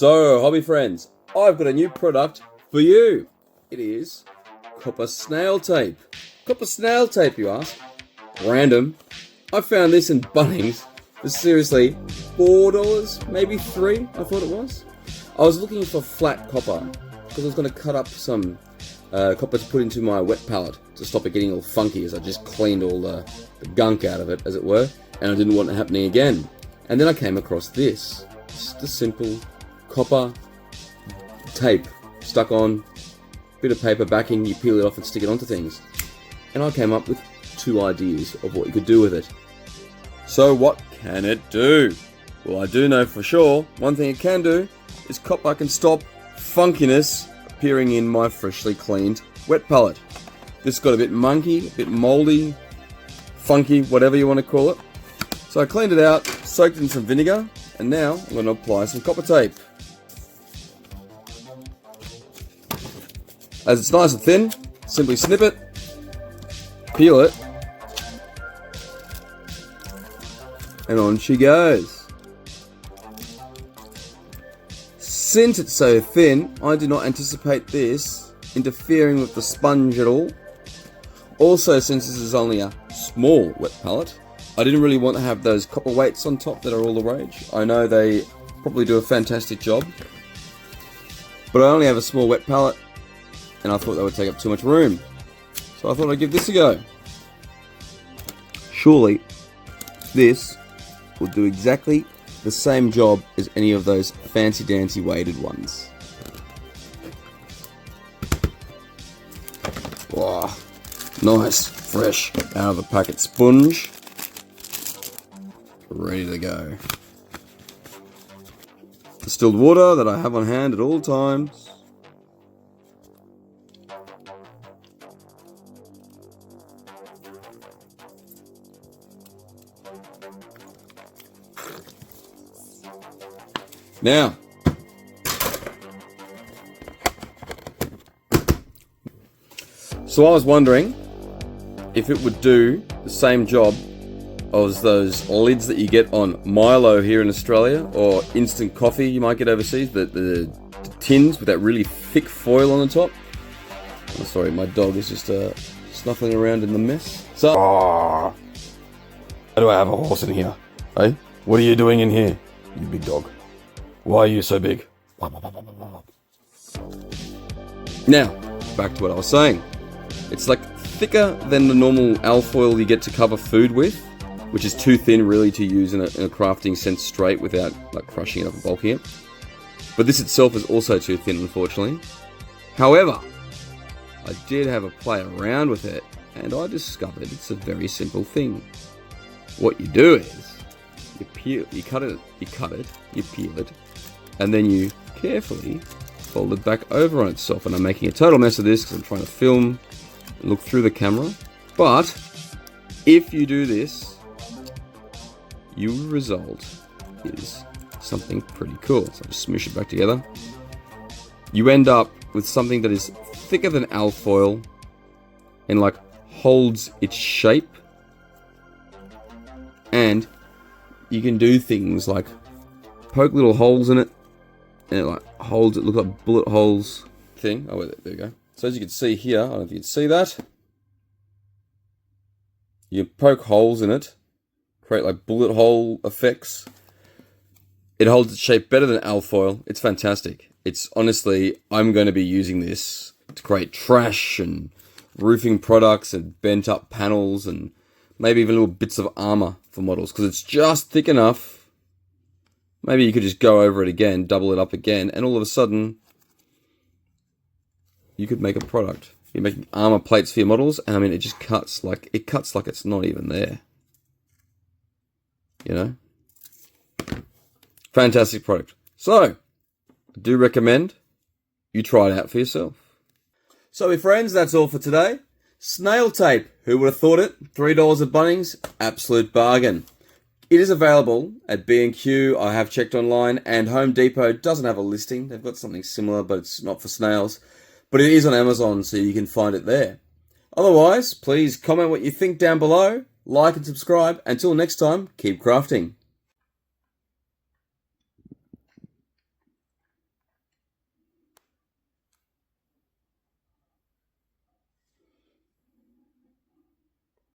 So, hobby friends, I've got a new product for you. It is Copper Snail Tape. Copper Snail Tape, you ask? Random. I found this in Bunnings for seriously $4, maybe $3, I thought it was. I was looking for flat copper because I was going to cut up some copper to put into my wet palette to stop it getting all funky as I just cleaned all the gunk out of it, as it were, and I didn't want it happening again. And then I came across this. Just a simple copper tape stuck on, bit of paper backing, you peel it off and stick it onto things. And I came up with 2 ideas of what you could do with it. So what can it do? Well, I do know for sure one thing it can do is copper can stop funkiness appearing in my freshly cleaned wet palette. This got a bit munky, a bit moldy, funky, whatever you want to call it. So I cleaned it out, soaked it in some vinegar, and now I'm going to apply some copper tape. As it's nice and thin, simply snip it, peel it, and on she goes. Since it's so thin, I do not anticipate this interfering with the sponge at all. Also, since this is only a small wet palette, I didn't really want to have those copper weights on top that are all the rage. I know they probably do a fantastic job, but I only have a small wet palette, and I thought that would take up too much room. So I thought I'd give this a go. Surely, this will do exactly the same job as any of those fancy-dancy weighted ones. Wow, nice, fresh, out of the packet sponge. Ready to go. Distilled water that I have on hand at all times. Now, so I was wondering if it would do the same job as those lids that you get on Milo here in Australia, or instant coffee you might get overseas, the tins with that really thick foil on the top. Oh, sorry, my dog is just snuffling around in the mess. So, how do I have a horse in here? Hey, what are you doing in here, you big dog? Why are you so big? Now, back to what I was saying. It's like thicker than the normal alfoil you get to cover food with, which is too thin really to use in a crafting sense straight without like crushing it up and bulking it. But this itself is also too thin, unfortunately. However, I did have a play around with it, and I discovered it's a very simple thing. What you do is, you cut it, you peel it, and then you carefully fold it back over on itself. And I'm making a total mess of this because I'm trying to film and look through the camera. But if you do this, your result is something pretty cool. So just smoosh it back together. You end up with something that is thicker than alfoil and like holds its shape. And you can do things like poke little holes in it, and it like holds it, look like bullet holes thing. Oh, wait, there we go. So as you can see here, I don't know if you can see that. You poke holes in it, create like bullet hole effects. It holds its shape better than alfoil. It's fantastic. It's honestly, I'm going to be using this to create trash and roofing products and bent up panels and maybe even little bits of armor for models, because it's just thick enough. Maybe you could just go over it again, double it up again, and all of a sudden, you could make a product. You're making armor plates for your models, and I mean, it just cuts like it's not even there. You know? Fantastic product. So, I do recommend you try it out for yourself. So, my friends, that's all for today. Snail tape, who would have thought it? $3 at Bunnings, absolute bargain. It is available at B&Q, I have checked online, and Home Depot doesn't have a listing. They've got something similar, but it's not for snails. But it is on Amazon, so you can find it there. Otherwise, please comment what you think down below, like and subscribe. Until next time, keep crafting.